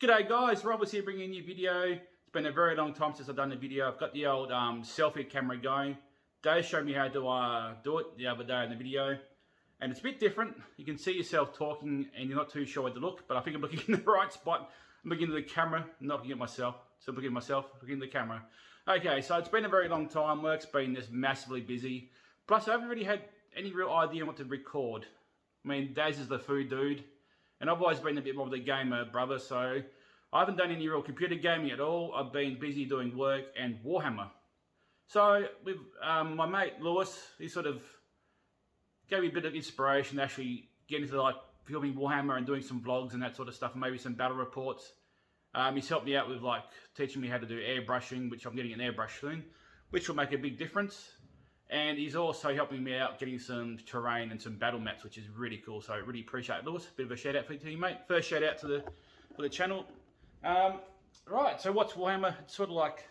G'day guys, Rob was here bringing a new video. It's been a very long time since I've done a video. I've got the old selfie camera going. Dave showed me how to do it the other day in the video. And it's a bit different. You can see yourself talking and you're not too sure where to look, but I think I'm looking in the right spot. I'm looking at the camera, not looking at myself. So I'm looking at myself, looking at the camera. Okay, so it's been a very long time. Work's been just massively busy. Plus I haven't really had any real idea on what to record. I mean, Daz is the food dude. And I've always been a bit more of the gamer brother, so I haven't done any real computer gaming at all. I've been busy doing work and Warhammer. So with my mate Lewis, he sort of gave me a bit of inspiration to actually get into like filming Warhammer and doing some vlogs and that sort of stuff, and maybe some battle reports. He's helped me out with like teaching me how to do airbrushing, which I'm getting an airbrush soon, which will make a big difference. And he's also helping me out getting some terrain and some battle maps, which is really cool. So I really appreciate it, Lewis. Bit of a shout out for you, mate. First shout out to the channel. Right, so what's Warhammer? It's sort of like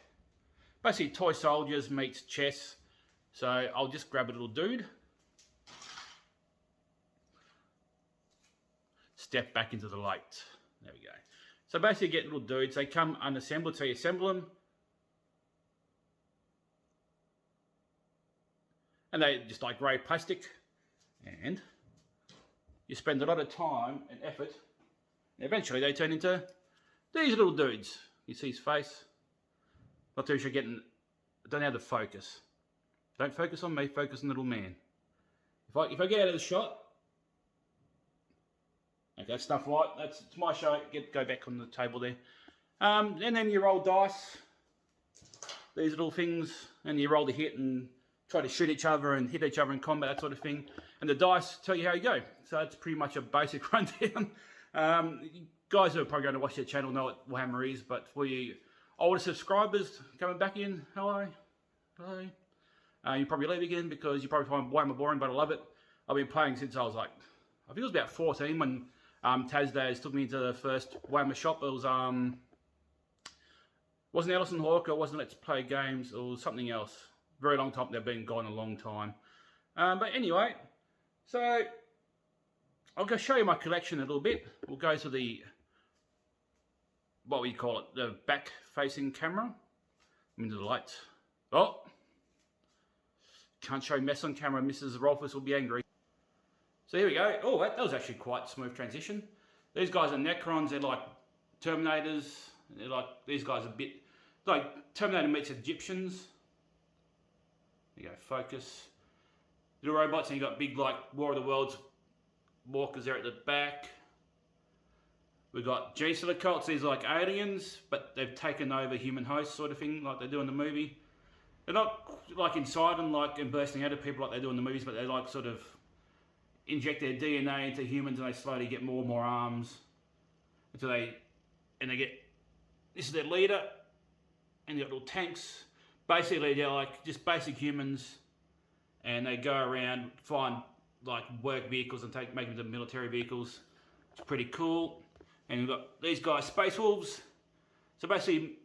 basically toy soldiers meets chess. So I'll just grab a little dude. Step back into the light. There we go. So basically you get little dudes. They come unassembled, so you assemble them. And they just like grey plastic, and you spend a lot of time and effort, and eventually they turn into these little dudes. You see his face? Not too sure getting, I don't know how to focus. Don't focus on me, focus on the little man. If I get out of the shot, okay, that's enough light, it's my show, go back on the table there. And then you roll dice, these little things, and you roll the hit and try to shoot each other and hit each other in combat, that sort of thing. And the dice tell you how you go. So it's pretty much a basic rundown. Guys who are probably going to watch the channel know what Warhammer is, but for you older subscribers coming back in, hello. You probably leave again because you probably find Warhammer boring, but I love it. I've been playing since I was like, I think it was about 14 when Taz took me into the first Warhammer shop. It was, wasn't Ellison Hawker, it wasn't Let's Play Games, it was something else. Very long time, they've been gone a long time. But anyway, so I'll go show you my collection a little bit. We'll go to the, what we call it, the back facing camera. I'm into the light. Oh, can't show mess on camera, Mrs. Rolfus will be angry. So here we go. Oh, that was actually quite a smooth transition. These guys are Necrons, they're like Terminators. They're like, these guys are a bit like Terminator meets Egyptians. There you go, focus. Little robots, and you got big like War of the Worlds walkers there at the back. We've got G-Silicotes, these are like aliens, but they've taken over human hosts sort of thing, like they do in the movie. They're not like inside them like and bursting out of people like they do in the movies, but they like sort of inject their DNA into humans and they slowly get more and more arms until they get, this is their leader, and they've got little tanks. Basically, they're like just basic humans, and they go around, find like work vehicles and make them into military vehicles. It's pretty cool. And we've got these guys, Space Wolves. So basically,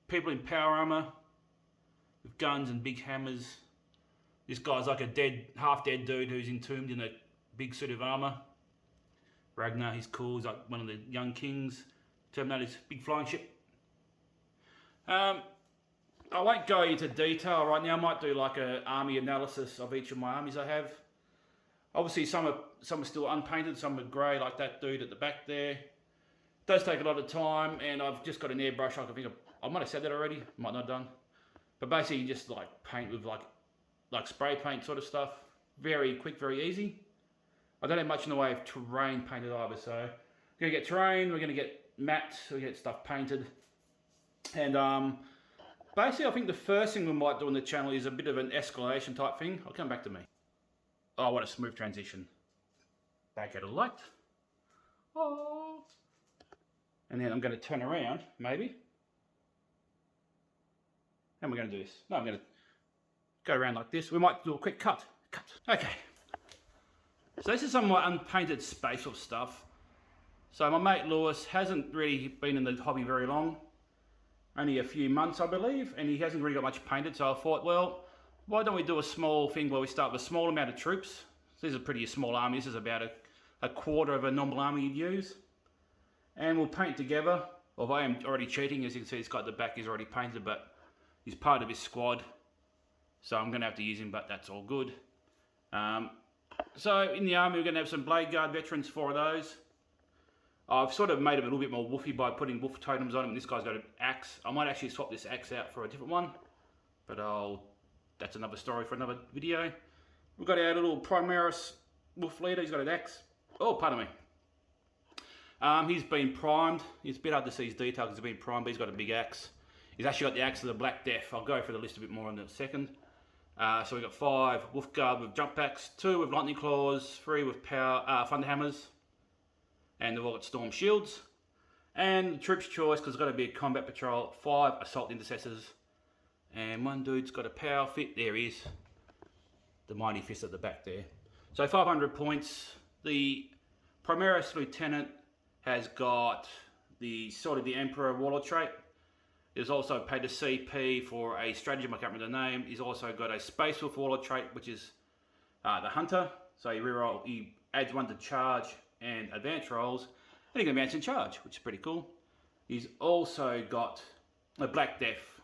people in power armor with guns and big hammers. This guy's like a half-dead dude who's entombed in a big suit of armor. Ragnar, he's cool. He's like one of the young kings. Terminator's big flying ship. I won't go into detail right now. I might do like an army analysis of each of my armies I have. Obviously some are still unpainted, some are grey like that dude at the back there. It does take a lot of time, and I've just got an airbrush. I might have said that already, might not have done. But basically you just like paint with like spray paint sort of stuff. Very quick, very easy. I don't have much in the way of terrain painted either, so we're gonna get terrain, we're gonna get mattes, we're gonna get stuff painted. And basically, I think the first thing we might do on the channel is a bit of an escalation type thing. I'll come back to me. Oh, what a smooth transition. Back at a light. Oh. And then I'm going to turn around, maybe. And we're going to do this. No, I'm going to go around like this. We might do a quick cut. Okay. So this is some of my unpainted Space Wolf stuff. So my mate Lewis hasn't really been in the hobby very long. Only a few months, I believe, and he hasn't really got much painted, so I thought, well, why don't we do a small thing where we start with a small amount of troops. This is a pretty small army. This is about a quarter of a normal army you'd use. And we'll paint together. Although I am already cheating, as you can see, this guy at the back is already painted, but he's part of his squad. So I'm going to have to use him, but that's all good. So in the army, we're going to have some Blade Guard veterans, 4 of those. I've sort of made him a little bit more woofy by putting woof totems on him. This guy's got an axe. I might actually swap this axe out for a different one, but that's another story for another video. We've got our little Primaris wolf leader. He's got an axe. Oh, pardon me. He's been primed. It's a bit hard to see his detail because he's been primed, but he's got a big axe. He's actually got the axe of the Black Death. I'll go through the list a bit more in a second. So we've got 5 Wolf Guard with jump packs, 2 with lightning claws, 3 with power thunder hammers, and they've all got storm shields. And the troops choice, because it's got to be a combat patrol, 5 assault intercessors, and one dude's got a power fit. There he is, the mighty fist at the back there. So 500 points. The Primaris Lieutenant has got the sort of the Emperor Warlord trait. He's also paid a CP for a stratagem, I can't remember the name. He's also got a Space Wolf Warlord trait, which is the Hunter. So he adds 1 to charge and advance rolls, and he can advance and charge, which is pretty cool. He's also got a Black Death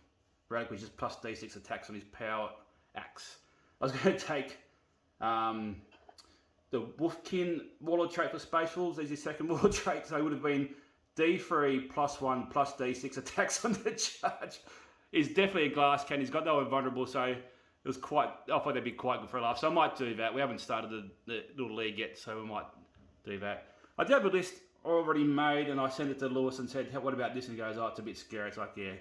relic, which is plus D6 attacks on his power axe. I was going to take the Wolfkin Warlord trait for Space Wolves. There's his second Warlord trait, so it would have been D3 plus 1 plus D6 attacks on the charge. He's definitely a glass cannon. He's got no invulnerable, so it was quite. I thought that'd be quite good for a laugh. So I might do that. We haven't started the little league yet, so we might do that. I do have a list already made, and I sent it to Lewis and said, hey, "What about this?" And he goes, "Oh, it's a bit scary." It's like, yeah.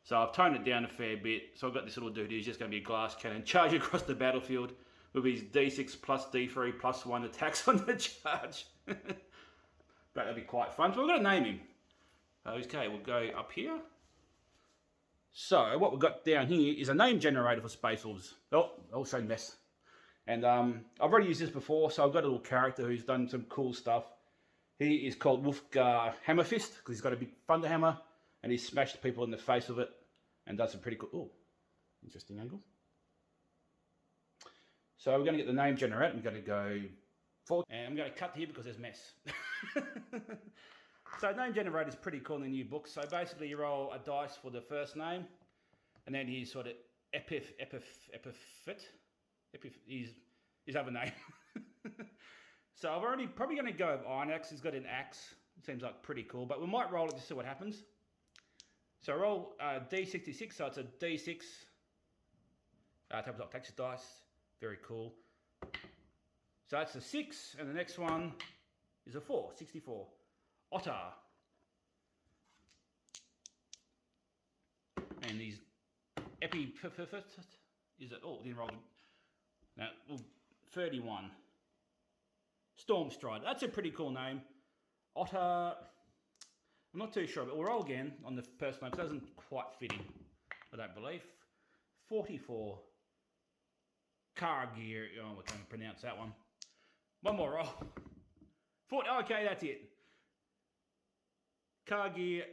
So I've toned it down a fair bit. So I've got this little dude who's just going to be a glass cannon, charge across the battlefield with his D6 plus D3 plus 1 attacks on the charge. But that'd be quite fun. So we're going to name him. Okay, we'll go up here. So what we've got down here is a name generator for Space Wolves. Oh, also mess. And I've already used this before, so I've got a little character who's done some cool stuff. He is called Wolfgar Hammerfist, because he's got a big thunder hammer, and he's smashed people in the face with it, and does some pretty cool... Oh, interesting angle. So we're going to get the name generator. I'm going to go forward, and I'm going to cut here because there's mess. So name generator is pretty cool in the new book. So basically you roll a dice for the first name, and then his sort of epithet, his other name. So I'm already probably going to go with Iron Axe. He's got an axe. It seems like pretty cool, but we might roll it to see what happens. So roll D66, so it's a D6. Tabletop Texas dice. Very cool. So that's a 6, and the next one is a 4, 64. Otter. And these epiphyphit is it? Oh, didn't roll. Now, 31. Stormstrider. That's a pretty cool name. Otter. I'm not too sure, but we'll roll again on the first name. It doesn't quite fit in, I don't believe. 44. Kargir. Oh, we can't pronounce that one. One more roll. 40. Okay, that's it. Kargir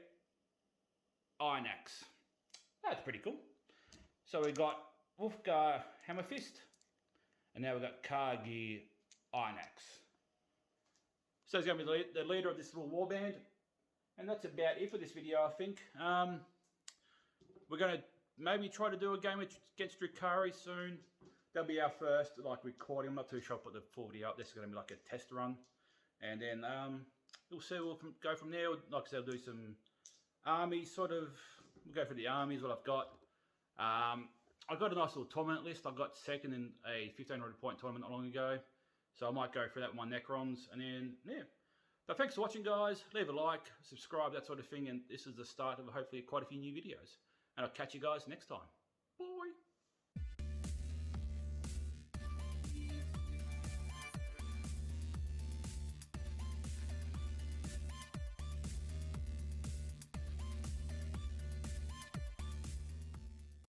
Iron Axe. That's pretty cool. So we've got Wolfgar Hammerfist, and now we've got Kargir Iron Axe. So he's going to be the leader of this little warband, and that's about it for this video, I think. We're going to maybe try to do a game against Drukhari soon. That'll be our first recording. I'm not too sure I'll put the full video up. This is going to be like a test run, and then we'll see. We'll go from there. Like I said, I'll do some army sort of. We'll go for the armies. What I've got. I've got a nice little tournament list. I got second in a 1,500 point tournament not long ago, so I might go through that with my Necrons, and then yeah. But thanks for watching, guys. Leave a like, subscribe, that sort of thing, and this is the start of hopefully quite a few new videos. And I'll catch you guys next time. Bye.